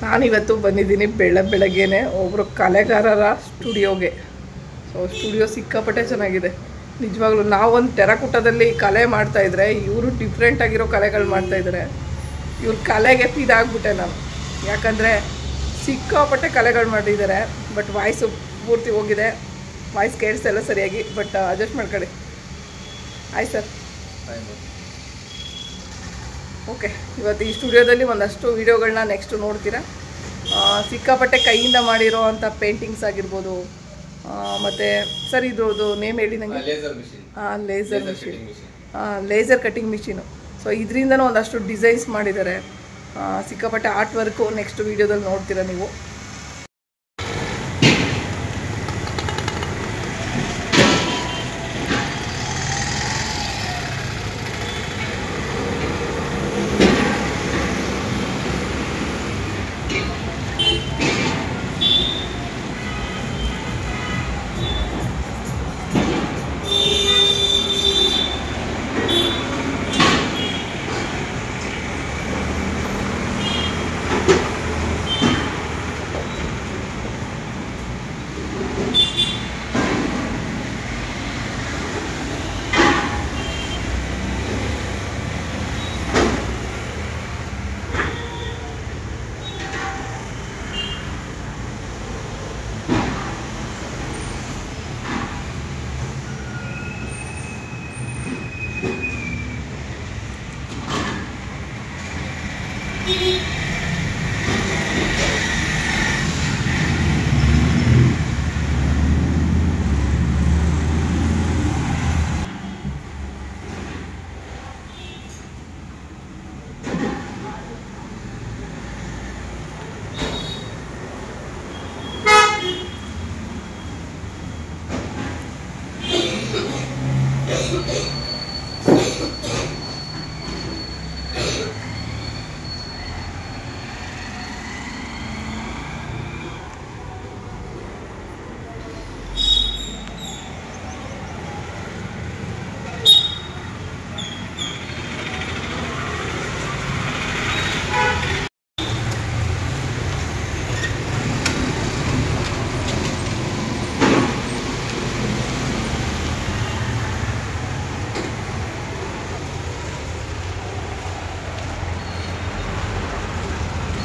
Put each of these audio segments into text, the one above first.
ನಾನಿವತ್ತು ಬಂದಿದ್ದೀನಿ ಬೆಳಗ್ಗೆನೆ ಒಬ್ಬರು ಕಲೆಗಾರರ ಸ್ಟುಡಿಯೋಗೆ. ಸೊ ಸ್ಟುಡಿಯೋ ಸಿಕ್ಕಾಪಟ್ಟೆ ಚೆನ್ನಾಗಿದೆ ನಿಜವಾಗ್ಲೂ. ನಾವೊಂದು ಟೆರಕುಟದಲ್ಲಿ ಕಲೆ ಮಾಡ್ತಾಯಿದ್ರೆ ಇವರು ಡಿಫ್ರೆಂಟ್ ಆಗಿರೋ ಕಲೆಗಳು ಮಾಡ್ತಾಯಿದ್ದಾರೆ. ಇವ್ರ ಕಲೆಗೆ ಫಿದಾಗ್ಬಿಟ್ಟೆ ನಾನು, ಯಾಕಂದರೆ ಸಿಕ್ಕಾಪಟ್ಟೆ ಕಲೆಗಳು ಮಾಡಿದ್ದಾರೆ. ಬಟ್ ವಾಯ್ಸು ಪೂರ್ತಿ ಹೋಗಿದೆ, ವಾಯ್ಸ್ ಕೇಳಿಸ್ತಾ ಇಲ್ಲ ಸರಿಯಾಗಿ, ಬಟ್ ಅಡ್ಜಸ್ಟ್ ಮಾಡ್ಕೊಳ್ಳಿ. ಆಯ್ತು ಸರ್. ಓಕೆ, ಇವತ್ತು ಈ ಸ್ಟುಡಿಯೋದಲ್ಲಿ ಒಂದಷ್ಟು ವೀಡಿಯೋಗಳನ್ನ ನೆಕ್ಸ್ಟ್ ನೋಡ್ತೀರಾ. ಸಿಕ್ಕಾಪಟ್ಟೆ ಕೈಯಿಂದ ಮಾಡಿರೋ ಅಂಥ ಪೇಂಟಿಂಗ್ಸ್ ಆಗಿರ್ಬೋದು. ಮತ್ತು ಸರ್ ಇದ್ರದ್ದು ನೇಮ್ ಹೇಳಿ ನನಗೆ. Laser machine, laser cutting machine. So ಇದರಿಂದನೂ ಒಂದಷ್ಟು ಡಿಸೈನ್ಸ್ ಮಾಡಿದ್ದಾರೆ. ಸಿಕ್ಕಾಪಟ್ಟೆ ಆರ್ಟ್ ವರ್ಕು ನೆಕ್ಸ್ಟ್ ವೀಡಿಯೋದಲ್ಲಿ ನೋಡ್ತೀರಾ ನೀವು.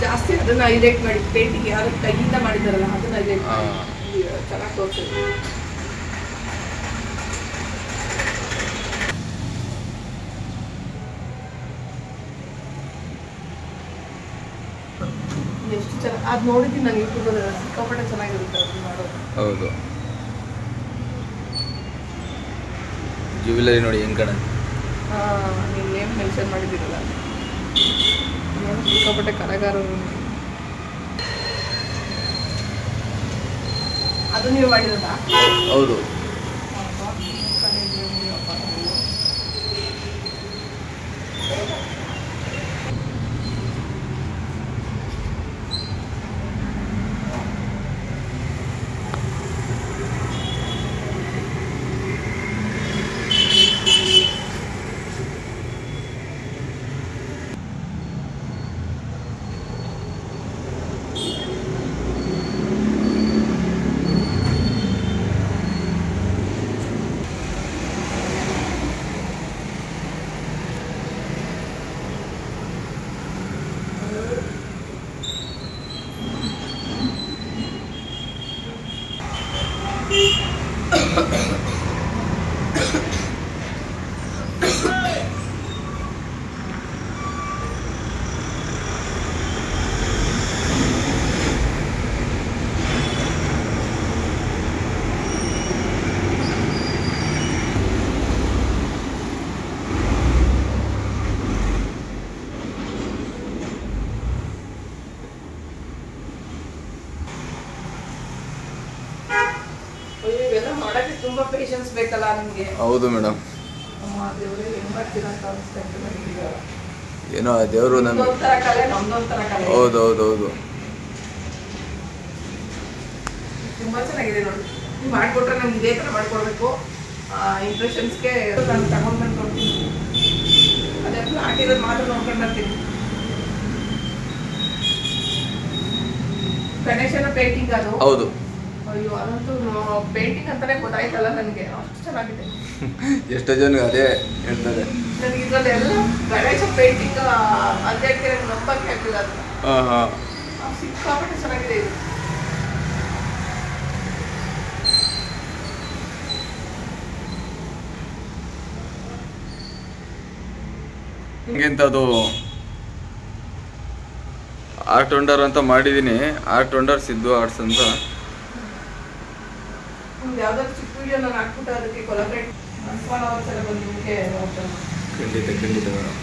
ಜಾಸ್ತಿ ಅದನ್ನು ಹೈಲೈಟ್ ಮಾಡಿ, ಪೇಂಟಿಂಗ್ ಯಾರು ಕೈಯಿಂದ ಮಾಡಿದಾರಲ್ಲ ಅದನ್ನು ಹೈಲೈಟ್ ಮಾಡಿ ಚೆನ್ನಾಗಿ ತೋರಿಸಿದ್ರು. ಎಷ್ಟು ಚೆನ್ನಾಗಿ ಅದು ನೋಡಿದ್ದೀನಿ ನಾನು ಯೂಟ್ಯೂಬಲ್ಲಿ, ಸಿಕ್ಕಾಪಟ್ಟೆ ಚೆನ್ನಾಗಿರುತ್ತೆ ಅದು ಮಾಡೋದು. ಹೌದು, ಜ್ಯುವೆಲರಿ ನೋಡಿ ಹೆಂಗ್ ಕಾಣುತ್ತೆ. ನೀವು ನೇಮ್ ಮೆನ್ಷನ್ ಮಾಡಿದ್ದೀರಲ್ಲ, ಸಿಕ್ಕಾಪಟ್ಟೆ ಕಲೆಗಾರರು. ಅದು ನೀವು ಮಾಡಿರೋದಾ? ಹೌದು. ಮಾಡೋಕ್ಕೆ ತುಂಬಾ ಪೇಷನ್ಸ್ ಬೇಕಲ್ಲ ನಿಮಗೆ. ಹೌದು ಮೇಡಮ್. ದೇವರೇ ಏನು ಮಾಡ್ತೀರಾ ಅಂತ ಅನಿಸ್ತಾ ಇತ್ತು ನನಗೆ. ಏನೋ ದೇವರು ನಮ್ಗೆ ಒಂಥರ ಕಲೆ, ನಮ್ದೊಂಥರ ಕಲೆ. ಹೌದು ಹೌದು ಹೌದು. ತುಂಬ ಚೆನ್ನಾಗಿದೆ ನೋಡಿ. ನೀವು ಮಾಡಿಕೊಟ್ರೆ ನಮ್ಗೆ ಇದೇ ಥರ ಮಾಡಿಕೊಡ್ಬೇಕು. ಇಂಪ್ರೆಷನ್ಸ್ಗೆ ನಾನು ತಗೊಂಡು ಬಂದು ಕೊಡ್ತೀನಿ. ಅದೇ ಫ್ಲಾಟ್ ಇರೋದು ಮಾತ್ರ ನೋಡ್ಕೊಂಡು ಬರ್ತೀನಿ. ಗಣೇಶನ ಪೇಂಟಿಂಗ್ ಅದು. ಹೌದು. ಅಯ್ಯೋ ಅದಂತೂ ಪೇಂಟಿಂಗ್ ಅಂತಾನೆ ಗೊತ್ತಾಯ್ತಲ್ಲ ನನಗೆ, ಅಷ್ಟು ಚೆನ್ನಾಗಿದೆ. ಎಷ್ಟೋ ಜನ ಅದೇ ಹೇಳ್ತಾರೆ. ನನಗೆ ಇದರಲ್ಲೆಲ್ಲ ಗಣೇಶ ಪೇಂಟಿಂಗ್ ಅಂತ ಹೇಳ್ತಾರೆ, ನಂಬಕ್ಕೆ ಆಗ್ತಿಲ್ಲ ಅದು. ಸಿಕ್ಕಾಪಟ್ಟೆ ಚೆನ್ನಾಗಿದೆ ಇದು. ಹಿಂಗೆಂತ ಅದು ಆರ್ಟ್ ವಂಡರ್ ಅಂತ ಮಾಡಿದ್ದೀನಿ. ಆರ್ಟ್ ವಂಡರ್ ಸಿದ್ದು ಆರ್ಟ್ಸ್ ಅಂತ. ಯಾವ್ದಾದ್ರು ಚಿಕ್ಕ ವಿಡಿಯೋ ನಾನು ಹಾಕ್ಬಿಟ್ಟು ಅದಕ್ಕೆ ಕೊಲಾಬ್ರೇಟ್ ಬಂದು ಖಂಡಿತ ಖಂಡಿತ ಮೇಡಮ್.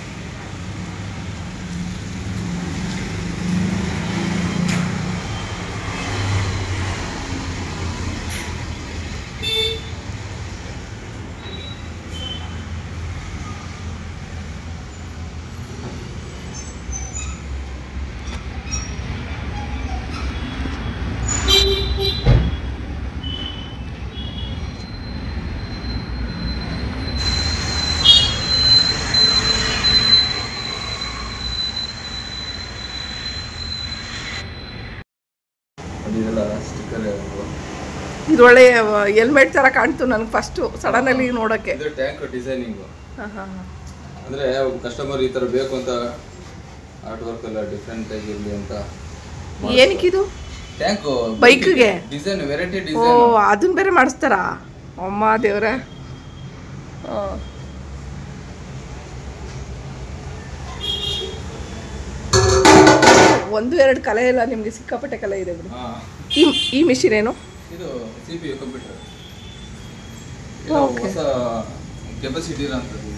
ಇದೊಳ್ಳೆ ಹೆಲ್ಮೆಟ್ ತರ ಕಾಣ್ತು ನನಗೆ ಫಸ್ಟ್ ಸಡನ್ ಅಲ್ಲಿ ನೋಡಕ್ಕೆ. ಇದು ಟ್ಯಾಂಕ್ ಡಿಸೈನಿಂಗ್. ಅಂದ್ರೆ ಕಸ್ಟಮರ್ ಈ ತರ ಬೇಕು ಅಂತ ಆರ್ಟ್ ವರ್ಕ್ ಎಲ್ಲ ಡಿಫರೆಂಟ್ ಆಗಿರ್ಲಿ ಅಂತ. ಏನಕ್ಕಿದು? ಟ್ಯಾಂಕ್ ಬೈಕ್ಗೆ ಡಿಸೈನ್, ವೆರೈಟಿ ಓ ಡಿಸೈನ್. ಅದನ್ನ ಬೇರೆ ಮಾಡಿಸ್ತಾರಾ? ಅಮ್ಮ ದೇವ್ರೆ. ಒಂದು ಎರಡು ಕಲೆ ಇಲ್ಲ ನಿಮ್ಗೆ, ಸಿಕ್ಕಾಪಟ್ಟೆ ಕಲೆ ಇದೆ ಬಿಡಿ. ಈ ಮಿಷಿನ್ ಏನು? ಇದು CPU ಕಂಪ್ಯೂಟರ್. ಹೊಸ ಕೆಪಾಸಿಟಿ ಇರೋಂಥದ್ದು.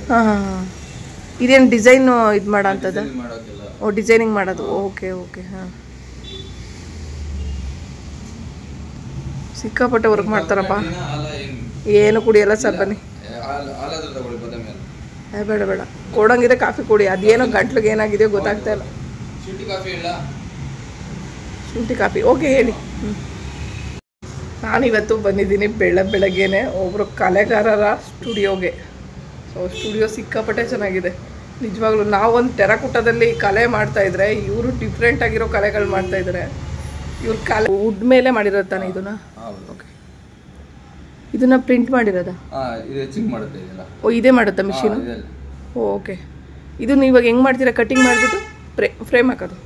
ಇದೇನು ಡಿಸೈನ್ ಇದು ಮಾಡೋಂಥದ್ದು? ಮಾಡೋದಿಲ್ಲ. ಓ ಡಿಸೈನಿಂಗ್ ಮಾಡೋದು. Okay okay. ಹಾಂ, ಸಿಕ್ಕಾಪಟ್ಟೆ ವರ್ಕ್ ಮಾಡ್ತಾರಪ್ಪ. ಏನು ಕುಡಿಯಲ್ಲ ಸರ್, ಬನ್ನಿ. ಬೇಡ ಬೇಡ, ಕೊಡಂಗಿದೆ ಕಾಫಿ ಕುಡಿ. ಅದೇನೋ ಗಂಟ್ಲಿಗೆ ಏನಾಗಿದೆಯೋ ಗೊತ್ತಾಗ್ತಾ ಇಲ್ಲ. ಶುಂಠಿ ಕಾಫಿ ಓಕೆ ಹೇಳಿ. ನಾನಿವತ್ತು ಬಂದಿದ್ದೀನಿ ಬೆಳಗ್ಗೆನೆ ಒಬ್ಬರು ಕಲೆಗಾರರ ಸ್ಟುಡಿಯೋಗೆ. ಸೊ ಸ್ಟುಡಿಯೋ ಸಿಕ್ಕಾಪಟ್ಟೆ ಚೆನ್ನಾಗಿದೆ ನಿಜವಾಗ್ಲೂ. ನಾವೊಂದು ಟೆರಕುಟದಲ್ಲಿ ಕಲೆ ಮಾಡ್ತಾಯಿದ್ರೆ, ಇವರು ಡಿಫ್ರೆಂಟ್ ಆಗಿರೋ ಕಲೆಗಳು ಮಾಡ್ತಾಯಿದ್ದಾರೆ. ಇವ್ರ ಕಲೆ ವುಡ್ ಮೇಲೆ ಮಾಡಿರೋದು ತಾನೆ ಇದನ್ನ? ಓಕೆ, ಇದನ್ನ ಪ್ರಿಂಟ್ ಮಾಡಿರೋದಾ? ಓ ಇದೇ ಮಾಡುತ್ತಾ ಮಿಷಿನು? ಓಕೆ, ಇದನ್ನ ಇವಾಗ ಹೆಂಗೆ ಮಾಡ್ತೀರಾ? ಕಟಿಂಗ್ ಮಾಡಿಬಿಟ್ಟು ಫ್ರೇಮ್ ಹಾಕೋದು?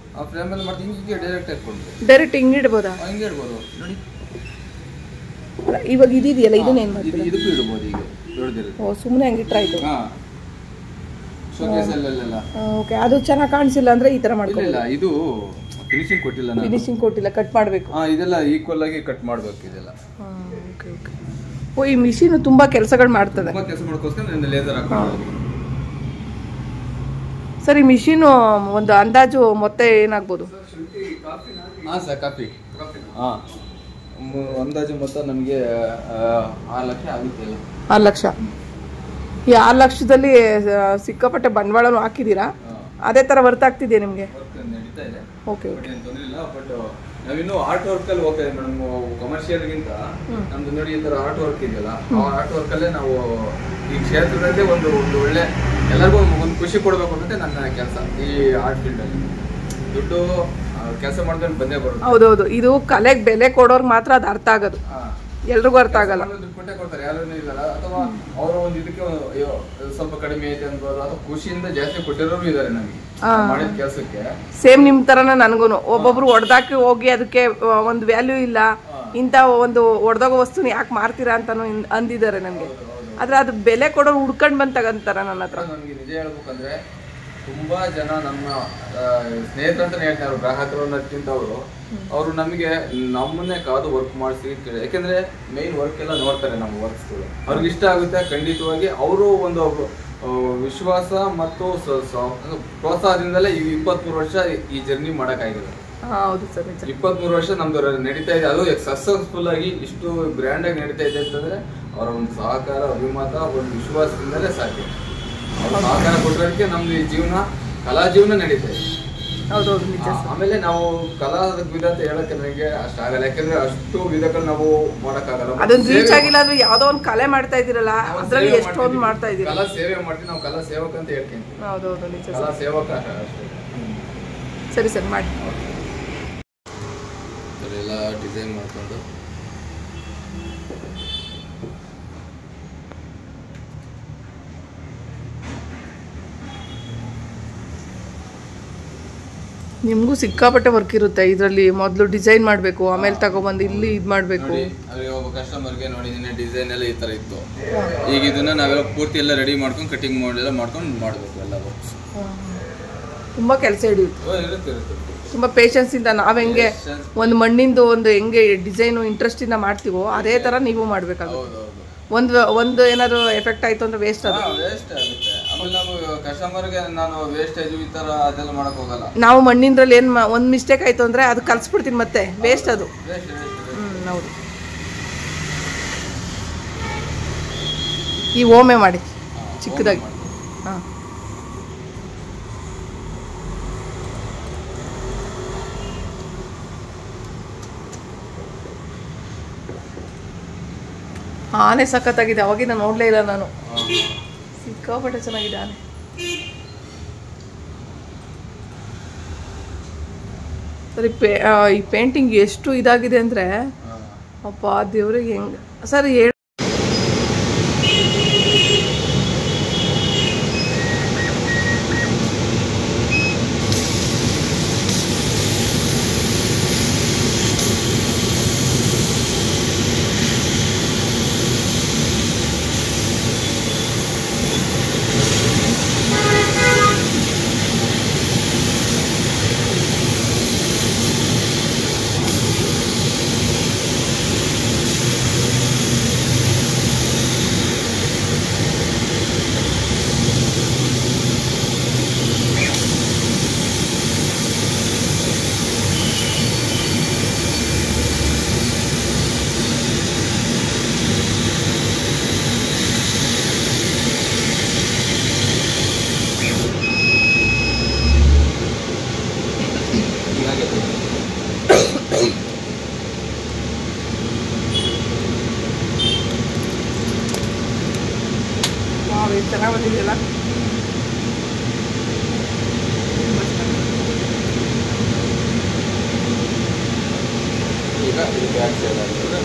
ಡೈರೆಕ್ಟ್ ಹಿಂಗೆ ಇಡ್ಬೋದಾ? ಇವಾಗ ಇದೆಯಲ್ಲ, ಇದನ್ನ ಏನು ಮಾಡ್ತೀರಾ? ಓ ಸುಮ್ಮನೆ ಹಂಗೆ ಇಟ್ರೆ ಆಯ್ತು. ಓಕೆ, ಅದು ಚೆನ್ನಾಗಿ ಕಾಣಿಸಿಲ್ಲ ಅಂದ್ರೆ ಈ ತರ ಮಾಡ್ಕೊಳ್ಳಿ. ಇದು ಫಿನಿಶಿಂಗ್ ಕೊಟ್ಟಿಲ್ಲ, ಫಿನಿಶಿಂಗ್ ಕೊಟ್ಟಿಲ್ಲ, ಕಟ್ ಮಾಡಬೇಕು. ಇದೆಲ್ಲ ಈಕ್ವಲ್ ಆಗಿ ಕಟ್ ಮಾಡಬೇಕು ಇದೆಲ್ಲ. Okay okay. ಓ ಈ ಮಿಷಿನ್ ತುಂಬಾ ಕೆಲಸಗಳು ಮಾಡ್ತದೆ. ತುಂಬಾ ಕೆಲಸ ಮಾಡ್ಕೋಸ್ಕರ ನಾನು ಲೇಸರ್ ಹಾಕೊಂಡು. ಸರ್ ಈ ಮಿಷಿನ್ ಒಂದು ಅಂದಾಜು ಮೊತ್ತ ಏನಾಗ್ಬೋದು? ಹಾಂ ಸರ್, ಕಾಫಿ. ಹಾಂ, ಅಂದಾಜು ಮೊತ್ತ ನಮಗೆ 6 ಲಕ್ಷ ಆಗುತ್ತೆ. 6 ಲಕ್ಷ. ಈ 6 ಲಕ್ಷದಲ್ಲಿ ಸಿಕ್ಕಾಪಟ್ಟೆ ಬಂಡವಾಳನೂ ಹಾಕಿದ್ದೀರಾ? ಅದೇ ಥರ ವರ್ತ್ ಆಗ್ತಿದೆಯಾ ನಿಮಗೆ? Okay okay. ಬಟ್ ನಾವಿನ್ನು ಆರ್ಟ್ ವರ್ಕ್ ಅಲ್ಲಿ ಹೋಗ್ತಾ ಇದ್ದೀವಿ ಮೇಡಮ್. ಕಮರ್ಷಿಯಲ್ಗಿಂತ ನಮ್ದು ನೋಡಿ ಈ ತರ ಆರ್ಟ್ ವರ್ಕ್ ಇದೆಯಲ್ಲ, ಆ ಆರ್ಟ್ ವರ್ಕ್ ಅಲ್ಲೇ ನಾವು ಈ ಕ್ಷೇತ್ರದಲ್ಲಿ ಒಂದು ಒಳ್ಳೆ ಎಲ್ಲರಿಗೂ ಒಂದು ಖುಷಿ ಕೊಡಬೇಕು ಅನ್ನೋದೇ ನನ್ನ ಕೆಲಸ ಈ ಆರ್ಟ್ ಫೀಲ್ಡ್ ಅಲ್ಲಿ. ದುಡ್ಡು ಕೆಲಸ ಮಾಡ್ಕೊಂಡು ಬಂದೇ ಬರುತ್ತೆ. ಹೌದೌದು, ಇದು ಕಲೆಗೆ ಬೆಲೆ ಕೊಡೋರ್ಗೆ ಮಾತ್ರ ಅದು ಅರ್ಥ ಆಗೋದು, ಎಲ್ರಿಗೂ ಅರ್ಥ ಆಗಲ್ಲ. ದುಡ್ಡು ಕೊಟ್ಟೆ ಕೊಡ್ತಾರೆ, ಯಾರು ಇಲ್ಲಲ್ಲ. ಅಥವಾ ಅವರು ಒಂದು ಇದಕ್ಕೆ ಸ್ವಲ್ಪ ಕಡಿಮೆ ಐತೆ ಅನ್ಬೋದು, ಅಥವಾ ಖುಷಿಯಿಂದ ಜಾಸ್ತಿ ಕೊಟ್ಟಿರೋರು ಇದಾರೆ ನಮಗೆ ಮಾಡಿದ ಕೆಲಸಕ್ಕೆ. ಸೇಮ್ ನಿಮ್ ತರನ ನನ್ಗೂನು ಒಬ್ಬೊಬ್ರು ಹೊಡೆದಾಕಿ ಹೋಗಿ ಅದಕ್ಕೆ ಒಂದು ವ್ಯಾಲ್ಯೂ ಇಲ್ಲ, ಇಂಥ ಒಂದು ಹೊಡೆದೋಗೋ ವಸ್ತುನ ಯಾಕೆ ಮಾರ್ತೀರಾ ಅಂತಾನು ಅಂದಿದ್ದಾರೆ ನನಗೆ. ಆದ್ರೆ ಅದು ಬೆಲೆ ಕೊಡೋರು ಹುಡ್ಕೊಂಡ್ ಬಂದು ತಗಂತಾರ ನನ್ನ ಹತ್ರ. ನಮ್ಗೆ ನಿಜ ಹೇಳ್ಬೇಕಂದ್ರೆ ತುಂಬಾ ಜನ ನಮ್ಮ ಸ್ನೇಹಿತರು ಅಂತಾನೆ ಹೇಳ್ತಾರೆ, ಗ್ರಾಹಕರು ಅನ್ನೋದಕ್ಕಿಂತ ಅವರು ನಮಗೆ ನಮ್ಮನ್ನೇ ಕಾದು ವರ್ಕ್ ಮಾಡಿಸಿ. ಯಾಕೆಂದ್ರೆ ಮೇನ್ ವರ್ಕ್ ಎಲ್ಲ ನೋಡ್ತಾರೆ ನಮ್ಮ ವರ್ಕ್ಸ್ಗಳು, ಅವ್ರಿಗೆ ಇಷ್ಟ ಆಗುತ್ತೆ ಖಂಡಿತವಾಗಿ. ಅವರು ಒಂದು ವಿಶ್ವಾಸ ಮತ್ತು ಪ್ರೋತ್ಸಾಹದಿಂದಲೇ ಈ 23 ವರ್ಷ ಈ ಜರ್ನಿ ಮಾಡಕ್ಕಾಗಿದೆ. 23 ವರ್ಷ ನಮ್ದು ನಡೀತಾ ಇದೆ. ಅದು ಸಕ್ಸಸ್ಫುಲ್ ಆಗಿ ಇಷ್ಟು ಗ್ರ್ಯಾಂಡ್ ಆಗಿ ನಡೀತಾ ಇದೆ ಅಂತಂದ್ರೆ ಅವರ ಒಂದು ಸಹಕಾರ, ಅಭಿಮತ, ಒಂದು ವಿಶ್ವಾಸದಿಂದಲೇ ಸಾಧ್ಯ. ಅವ್ರ ಸಹಕಾರ ಕೊಟ್ಟರೆ ನಮ್ದು ಈ ಜೀವನ, ಕಲಾ ಜೀವನ ನಡೀತಾ ಇದೆ. ಆಮೇಲೆ ನಾವು ಕಲಾ ವಿಧ ಅಂತ ಹೇಳಕ್ಕೆ ನನಗೆ ಅಷ್ಟಾಗಲ್ಲ, ಯಾಕಂದ್ರೆ ಅಷ್ಟು ವಿಧಗಳು ನಾವು ಮಾಡಕ್ಕಾಗಲ್ಲ. ಅದನ್ನ ರೀಚ್ ಆಗಿಲ್ಲ ಅಂದ್ರೆ ಯಾವ್ದೋ ಒಂದು ಕಲೆ ಮಾಡ್ತಾ ಇದೀರಲ್ಲ, ಅದ್ರಲ್ಲಿ ಎಷ್ಟೊಂದು ಮಾಡ್ತಾ ಇದೀವಿ. ಕಲಾ ಸೇವೆ ಮಾಡ್ತೀವಿ ನಾವು, ಕಲಾ ಸೇವಕ ಅಂತ ಹೇಳ್ತೀನಿ. ಹೌದೌದು, ನಿಜ. ಕಲಾ ಸೇವಕ ಅಷ್ಟೇ. ಸರಿ ಸರಿ ಮಾಡಿ. ಎಲ್ಲ ಡಿಸೈನ್ ಮಾಡ್ಕೊಂಡು ನಿಮಗೂ ಸಿಕ್ಕಾಪಟ್ಟೆ ವರ್ಕ್ ಇರುತ್ತೆ ಇದರಲ್ಲಿ. ಮೊದಲು ಡಿಸೈನ್ ಮಾಡಬೇಕು, ಆಮೇಲೆ ತಗೊಬಂದು ಇಲ್ಲಿ ಇದು ಮಾಡಬೇಕು. ಅಲ್ಲಿ ಒಬ್ಬ ಕಸ್ಟಮರ್ಗೆ ನೋಡಿ ನಿನ್ನೆ ಡಿಸೈನ್ ಎಲ್ಲ ಈ ಥರ ಇತ್ತು, ಈಗ ಇದನ್ನ ನಾವೆಲ್ಲ ಪೂರ್ತಿ ಎಲ್ಲ ರೆಡಿ ಮಾಡ್ಕೊಂಡು ಕಟಿಂಗ್ ಎಲ್ಲ ಮಾಡ್ಕೊಂಡು ಮಾಡಬೇಕು ಎಲ್ಲ ವರ್ಕ್ಸ್. ತುಂಬ ಕೆಲಸ ಹಿಡಿಯುತ್ತೆ, ಇರುತ್ತೆ. ತುಂಬ ಪೇಷನ್ಸಿಂದ ನಾವು ಹೆಂಗೆ ಒಂದು ಮಣ್ಣಿಂದು ಒಂದು ಹೆಂಗೆ ಡಿಸೈನು ಇಂಟ್ರೆಸ್ಟಿಂದ ಮಾಡ್ತೀವೋ ಅದೇ ಥರ ನೀವು ಮಾಡಬೇಕಾಗುತ್ತೆ. ಒಂದು ಏನಾದ್ರು ಎಫೆಕ್ಟ್ ಆಯಿತು ಅಂದರೆ ವೇಸ್ಟ್ ಅದು, ವೇಸ್ಟ್ ಆಗುತ್ತೆ. ಆಮೇಲೆ ನಾವು ಕಸ್ಟಮರ್ಗೆ ನಾನು ವೇಸ್ಟೇಜ್ ಈ ಥರ ಅದೆಲ್ಲ ಮಾಡಕ್ ಹೋಗಲ್ಲ. ನಾವು ಮಣ್ಣಿಂದ್ರಲ್ಲಿ ಏನು ಒಂದು ಮಿಸ್ಟೇಕ್ ಆಯಿತು ಅಂದರೆ ಅದು ಕಲಿಸ್ಬಿಡ್ತೀನಿ ಮತ್ತೆ, ವೇಸ್ಟ್ ಅದು. ಹೌದು. ಈ ಓಮೆ ಮಾಡಿ ಚಿಕ್ಕದಾಗಿ. ಹಾಂ, ಆನೆ ಸಖತ್ತಾಗಿದೆ. ಅವಾಗಿಂದ ನೋಡಲೇ ಇಲ್ಲ ನಾನು, ಸಿಕ್ಕಾಪಟ್ಟೆ ಚೆನ್ನಾಗಿದೆ ಆನೆ. ಸರಿ, ಈ ಪೇಂಟಿಂಗ್ ಎಷ್ಟು ಇದಾಗಿದೆ ಅಂದರೆ ಅಪ್ಪ ದೇವ್ರಿಗೆ ಹೆಂಗೆ ಸರ್ ಹೇಳಿ. ಚೆನ್ನಾಗಿ ಬಂದಿದೆಯಲ್ಲ. ಈಗ ಇದು ಬ್ಯಾಕ್ ಸೈಡ್ ಆಗ್ತದೆ.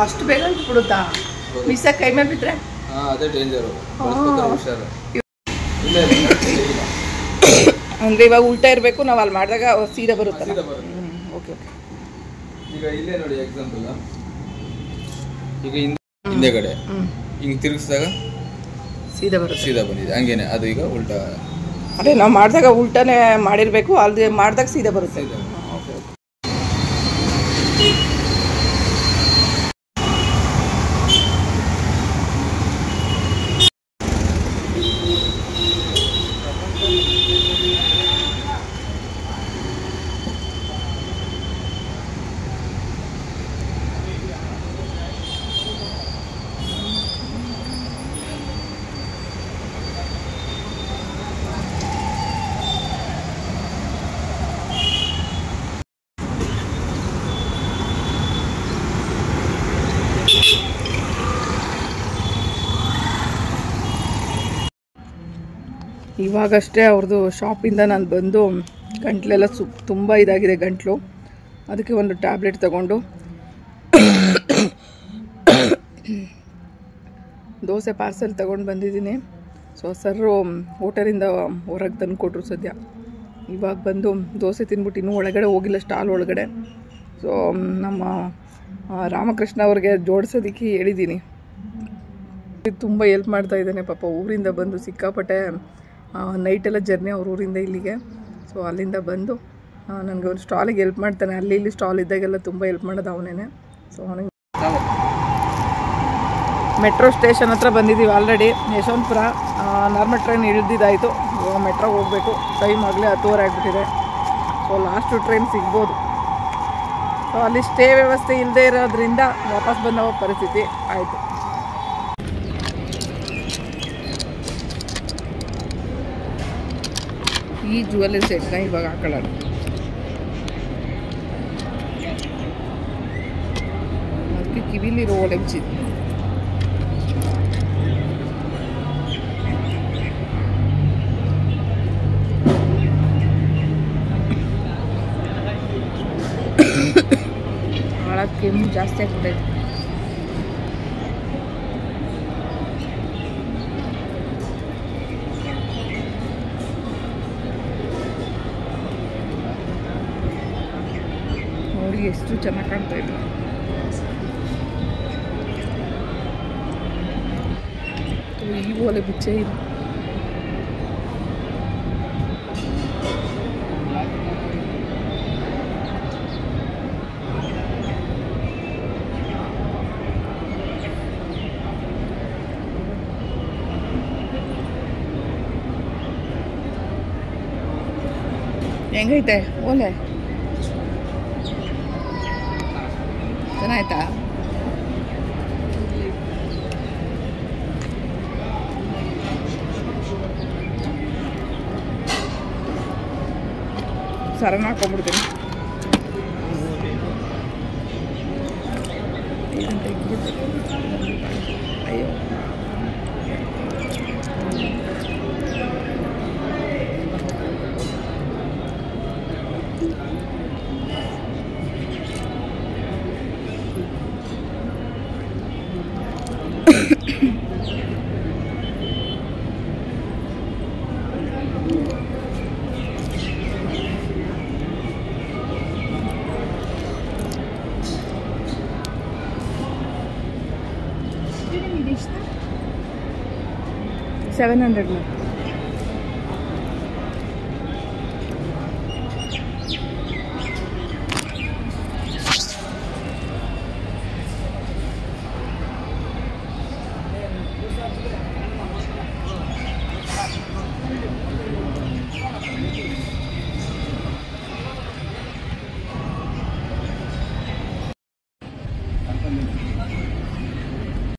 ಅಷ್ಟು ಬೇಗ ಬಿಡುತ್ತಾ? ಮಿಸ್ ಕೈ ಮೇಲೆ ಬಿಟ್ರೆ ಅದೇ ಡೇಂಜರು, ಹುಷಾರು. ಅಂದರೆ ಇವಾಗ ಉಲ್ಟಾ ಇರಬೇಕು, ನಾವು ಅಲ್ಲಿ ಮಾಡಿದಾಗ ಸೀದಾ ಬರುತ್ತೆ. Okay okay. ಈಗ ಇಲ್ಲೇ ನೋಡಿ ಎಕ್ಸಾಂಪಲ್, ಈಗ ಹಿಂದೆಗಡೆ ಹಿಂಗೆ ತಿರುಗಿಸಿದಾಗ ಸೀದಾ ಬರುತ್ತೆ, ಸೀದಾ ಬಂದಿದೆ. ಹಂಗೇನೆ ಅದು ಈಗ ಉಲ್ಟಾ. ಅದೇ ನಾವು ಮಾಡಿದಾಗ ಉಲ್ಟಾನೇ ಮಾಡಿರಬೇಕು, ಅಲ್ಲಿ ಮಾಡಿದಾಗ ಸೀದಾ ಬರುತ್ತೆ. ಇವಾಗಷ್ಟೇ ಅವ್ರದ್ದು ಶಾಪಿಂದ ನಾನು ಬಂದು ಗಂಟ್ಲೆಲ್ಲ ತುಂಬ ಇದಾಗಿದೆ ಗಂಟ್ಲು. ಅದಕ್ಕೆ ಒಂದು ಟ್ಯಾಬ್ಲೆಟ್ ತಗೊಂಡು ದೋಸೆ ಪಾರ್ಸೆಲ್ ತೊಗೊಂಡು ಬಂದಿದ್ದೀನಿ. ಸೊ ಸರ್ರು ಹೋಟೆಲಿಂದ ಹೊರಗೆ ತಂದು ಕೊಟ್ಟರು ಸದ್ಯ. ಇವಾಗ ಬಂದು ದೋಸೆ ತಿಂದ್ಬಿಟ್ಟು ಇನ್ನೂ ಒಳಗಡೆ ಹೋಗಿಲ್ಲ, ಸ್ಟಾಲ್ ಒಳಗಡೆ. ಸೊ ನಮ್ಮ ರಾಮಕೃಷ್ಣ ಅವ್ರಿಗೆ ಜೋಡಿಸೋದಕ್ಕೆ ಹೇಳಿದ್ದೀನಿ. ತುಂಬ ಹೆಲ್ಪ್ ಮಾಡ್ತಾ ಇದ್ದಾನೆ ಪಾಪ. ಊರಿಂದ ಬಂದು ಸಿಕ್ಕಾಪಟ್ಟೆ ನೈಟೆಲ್ಲ ಜರ್ನಿ ಅವ್ರ ಊರಿಂದ ಇಲ್ಲಿಗೆ. ಸೊ ಅಲ್ಲಿಂದ ಬಂದು ನನಗೆ ಒಂದು ಸ್ಟಾಲಿಗೆ ಹೆಲ್ಪ್ ಮಾಡ್ತಾನೆ. ಅಲ್ಲಿ ಇಲ್ಲಿ ಸ್ಟಾಲ್ ಇದ್ದಾಗೆಲ್ಲ ತುಂಬ ಹೆಲ್ಪ್ ಮಾಡೋದು ಅವನೇ. ಸೊ ಅವನಿಗೆ ಮೆಟ್ರೋ ಸ್ಟೇಷನ್ ಹತ್ರ ಬಂದಿದ್ದೀವಿ ಆಲ್ರೆಡಿ. ಯಶವಂತಪುರ ನಾರ್ಮಲ್ ಟ್ರೈನ್ ಇಳಿದಿದ್ದಾಯಿತು. ಇವಾಗ ಮೆಟ್ರೋ ಹೋಗಬೇಕು. ಟೈಮ್ ಆಗಲೇ 10:30 ಆಗಿಬಿಟ್ಟಿದೆ. ಸೊ ಲಾಸ್ಟು ಟ್ರೈನ್ ಸಿಗ್ಬೋದು. ಸೊ ಅಲ್ಲಿ ಸ್ಟೇ ವ್ಯವಸ್ಥೆ ಇಲ್ಲದೆ ಇರೋದ್ರಿಂದ ವಾಪಸ್ ಬಂದ ಪರಿಸ್ಥಿತಿ ಆಯಿತು. ಈ ಜ್ಯುವೆಲ್ಲರಿ ಸೆಟ್ನ ಇವಾಗ ಹಾಕೊಳ್ಳೋಣ. ಅದಕ್ಕೆ ಕಿವಿಲಿರೋ ಒಲೆ ಬಿಚ್ಚಿದೆ. ಭಾಳ ಕೆಮ್ಮು ಜಾಸ್ತಿ ಆಗ್ಬಿಟ್ಟೈತೆ. ನೋಡಿ ಎಷ್ಟು ಚೆನ್ನಾಗಿ ಕಾಣ್ತಾ ಇದ್ರು. ಈ ಓಲೆ ಬಿಚ್ಚೆ ಇದು. ಹೆಂಗೈತೆ ಓಲೆ? ಚೆನ್ನಾಯ್ತಾ? ಸರನ ಹಾಕೊಂಡ್ಬಿಡ್ತೀನಿ. ಅಯ್ಯೋ $700 में.